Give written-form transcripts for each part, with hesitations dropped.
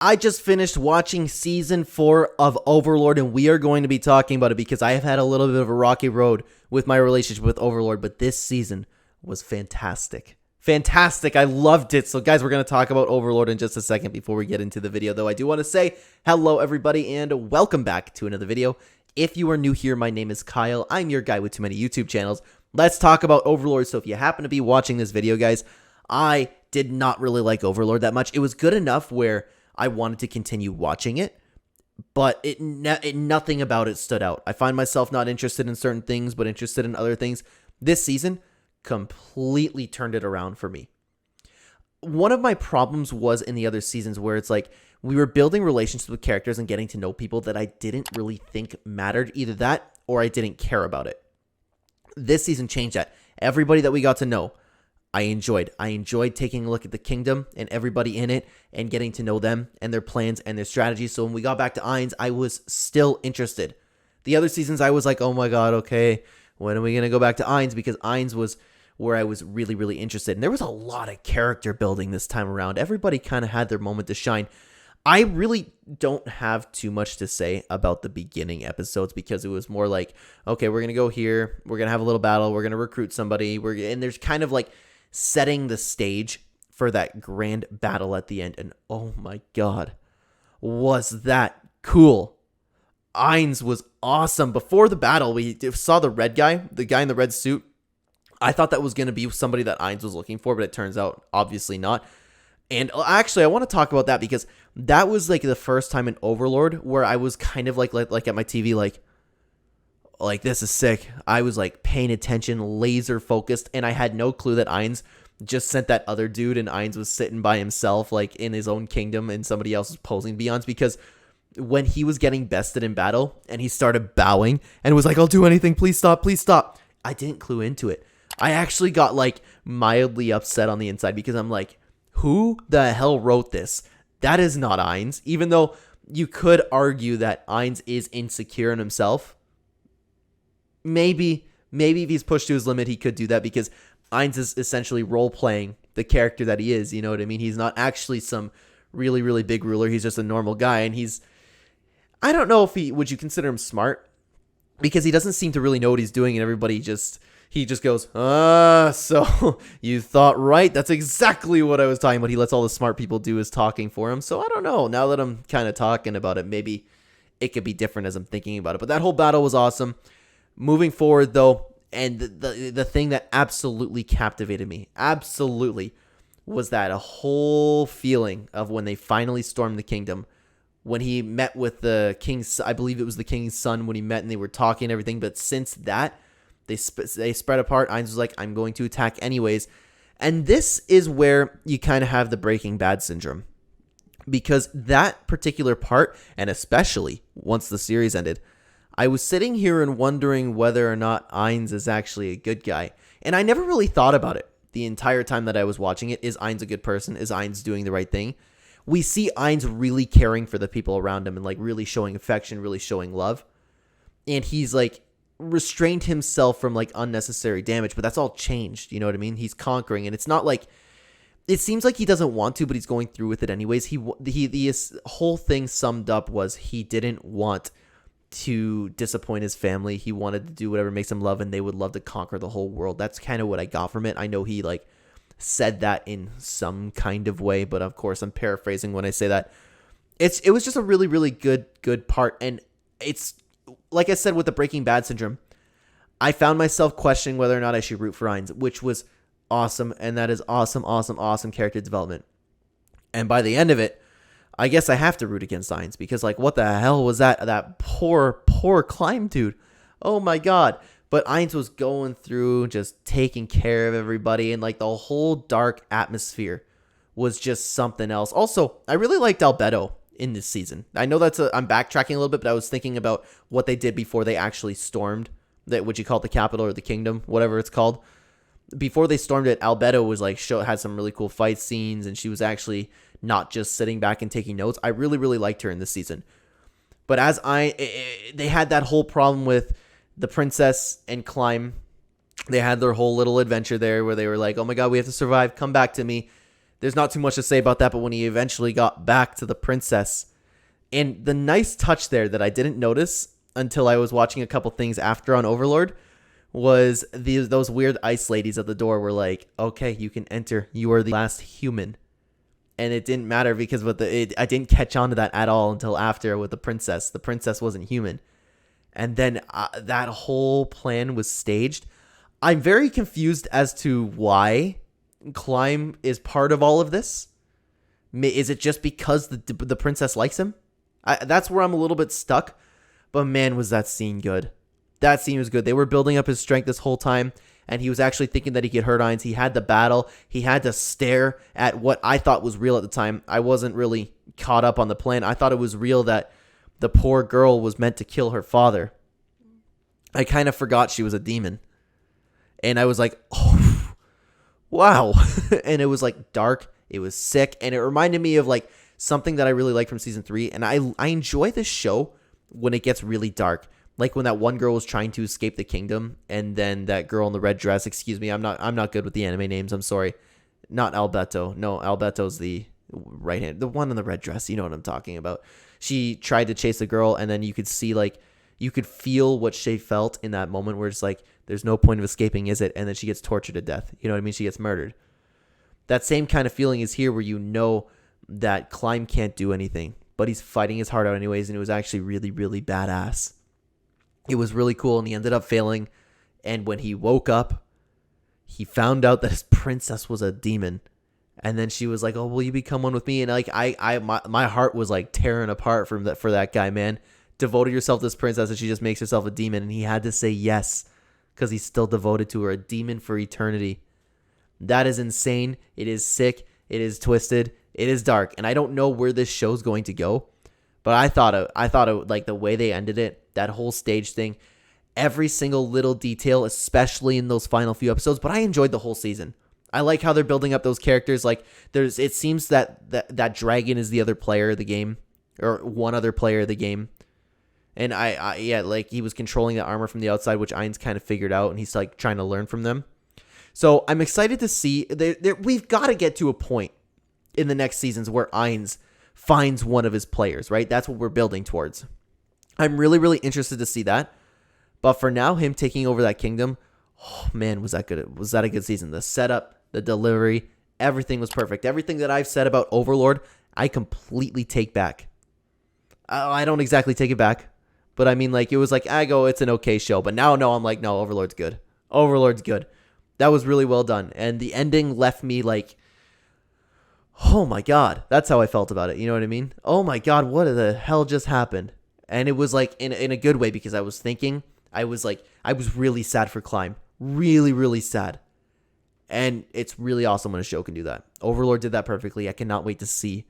I just finished watching season 4 of Overlord, and we are going to be talking about it because I have had a little bit of a rocky road with my relationship with Overlord, but this season was fantastic. Fantastic. I loved it. So guys, we're going to talk about Overlord in just a second before we get into the video, though I do want to say hello everybody and welcome back to another video. If you are new here, my name is Kyle. I'm your guy with too many YouTube channels. Let's talk about Overlord. So if you happen to be watching this video, guys, I did not really like Overlord that much. It was good enough where I wanted to continue watching it, but nothing about it stood out. I find myself not interested in certain things, but interested in other things. This season completely turned it around for me. One of my problems was in the other seasons where it's like we were building relationships with characters and getting to know people that I didn't really think mattered. Either that or I didn't care about it. This season changed that. Everybody that we got to know, I enjoyed. I enjoyed taking a look at the kingdom and everybody in it and getting to know them and their plans and their strategies. So when we got back to Ainz, I was still interested. The other seasons, I was like, oh my god, okay, when are we going to go back to Ainz? Because Ainz was where I was really, really interested. And there was a lot of character building this time around. Everybody kind of had their moment to shine. I really don't have too much to say about the beginning episodes because it was more like, okay, we're going to go here. We're going to have a little battle. We're going to recruit somebody. And there's kind of like setting the stage for that grand battle at the end. And oh my god, was that cool. Ainz was awesome. Before the battle, we saw the guy in the red suit. I thought that was going to be somebody that Ainz was looking for, but it turns out obviously not. And actually, I want to talk about that because that was like the first time in Overlord where I was kind of like at my TV, like this is sick. I was like paying attention, laser focused, and I had no clue that Ainz just sent that other dude, and Ainz was sitting by himself, like in his own kingdom, and somebody else was posing beyond. Because when he was getting bested in battle, and he started bowing and was like, "I'll do anything, please stop, please stop," I didn't clue into it. I actually got like mildly upset on the inside because I'm like, who the hell wrote this? That is not Ainz. Even though you could argue that Ainz is insecure in himself. Maybe if he's pushed to his limit, he could do that because Ainz is essentially role-playing the character that he is. You know what I mean? He's not actually some really, really big ruler. He's just a normal guy. And I don't know if would you consider him smart? Because he doesn't seem to really know what he's doing, and he just goes, so you thought right. That's exactly what I was talking about. He lets all the smart people do his talking for him. So I don't know. Now that I'm kind of talking about it, maybe it could be different as I'm thinking about it. But that whole battle was awesome. Moving forward, though, and the thing that absolutely captivated me, absolutely, was that a whole feeling of when they finally stormed the kingdom, when he met with the king's, I believe it was the king's son, when he met and they were talking and everything. But since that, they spread apart. Ainz was like, I'm going to attack anyways. And this is where you kind of have the Breaking Bad syndrome. Because that particular part, and especially once the series ended, I was sitting here and wondering whether or not Ainz is actually a good guy. And I never really thought about it the entire time that I was watching it. Is Ainz a good person? Is Ainz doing the right thing? We see Ainz really caring for the people around him and like really showing affection, really showing love. And he's like restrained himself from like unnecessary damage, but that's all changed. You know what I mean? He's conquering, and it's not like it seems like he doesn't want to, but he's going through with it anyways. The whole thing summed up was he didn't want to disappoint his family. He wanted to do whatever makes him love, and they would love to conquer the whole world. That's kind of what I got from it. I know he like said that in some kind of way, but of course I'm paraphrasing when I say that. It was just a really, really good part, and it's like I said with the Breaking Bad syndrome, I found myself questioning whether or not I should root for Ainz, which was awesome, and that is awesome character development. And by the end of it, I guess I have to root against Ainz because, like, what the hell was that? That poor Clen dude. Oh my god. But Ainz was going through, just taking care of everybody, and like the whole dark atmosphere was just something else. Also, I really liked Albedo in this season. I know I'm backtracking a little bit, but I was thinking about what they did before they actually stormed that, what you call it, the capital or the kingdom, whatever it's called. Before they stormed it, Albedo was like had some really cool fight scenes, and she was actually not just sitting back and taking notes. I really, really liked her in this season. But they had that whole problem with the princess and Clen. They had their whole little adventure there where they were like, oh my god, we have to survive, come back to me. There's not too much to say about that, but when he eventually got back to the princess, and the nice touch there that I didn't notice until I was watching a couple things after on Overlord was those weird ice ladies at the door were like, okay, you can enter. You are the last human. And it didn't matter because I didn't catch on to that at all until after with the princess. The princess wasn't human. And then that whole plan was staged. I'm very confused as to why Clen is part of all of this. Is it just because the princess likes him? That's where I'm a little bit stuck. But man, was that scene good. That scene was good. They were building up his strength this whole time, and he was actually thinking that he could hurt Ainz. He had the battle. He had to stare at what I thought was real at the time. I wasn't really caught up on the plan. I thought it was real that the poor girl was meant to kill her father. I kind of forgot she was a demon. And I was like, oh, wow. And it was like dark. It was sick. And it reminded me of like something that I really like from season 3. And I enjoy this show when it gets really dark. Like when that one girl was trying to escape the kingdom, and then that girl in the red dress, excuse me, I'm not good with the anime names, I'm sorry. Not Albeto. No, Albeto's the right hand. The one in the red dress, you know what I'm talking about. She tried to chase the girl, and then you could see you could feel what she felt in that moment where it's like, there's no point of escaping, is it? And then she gets tortured to death. You know what I mean? She gets murdered. That same kind of feeling is here where you know that Clen can't do anything, but he's fighting his heart out anyways, and it was actually really, really badass. It was really cool, and he ended up failing. And when he woke up, he found out that his princess was a demon. And then she was like, "Oh, will you become one with me?" And like, my heart was like tearing apart for that guy, man. Devoted yourself to this princess, and she just makes herself a demon, and he had to say yes because he's still devoted to her, a demon for eternity. That is insane. It is sick. It is twisted. It is dark, and I don't know where this show's going to go. But I thought it like the way they ended it, that whole stage thing, every single little detail, especially in those final few episodes. But I enjoyed the whole season. I like how they're building up those characters. Like it seems that dragon is the other player of the game, or one other player of the game. And yeah, like he was controlling the armor from the outside, which Ainz kind of figured out, and he's like trying to learn from them. So I'm excited to see. We've got to get to a point in the next seasons where Ainz finds one of his players, right? That's what we're building towards. I'm really, really interested to see that. But for now, him taking over that kingdom, oh man, was that good? Was that a good season? The setup, the delivery, everything was perfect. Everything that I've said about Overlord, I completely take back. I don't exactly take it back, but I mean, like, it was like, it's an okay show. But now, no, I'm like, no, Overlord's good. Overlord's good. That was really well done. And the ending left me like, oh my God, that's how I felt about it. You know what I mean? Oh my God, what the hell just happened? And it was like in a good way, because I was thinking, I was really sad for Clen. Really, really sad. And it's really awesome when a show can do that. Overlord did that perfectly. I cannot wait to see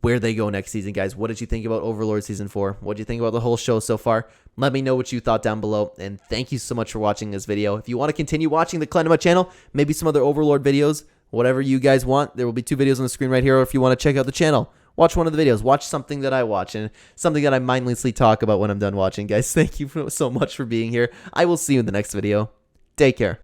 where they go next season, guys. What did you think about Overlord Season 4? What do you think about the whole show so far? Let me know what you thought down below. And thank you so much for watching this video. If you want to continue watching the Clenema channel, maybe some other Overlord videos, whatever you guys want, there will be 2 videos on the screen right here. Or if you want to check out the channel, watch one of the videos. Watch something that I watch and something that I mindlessly talk about when I'm done watching, guys. Thank you so much for being here. I will see you in the next video. Take care.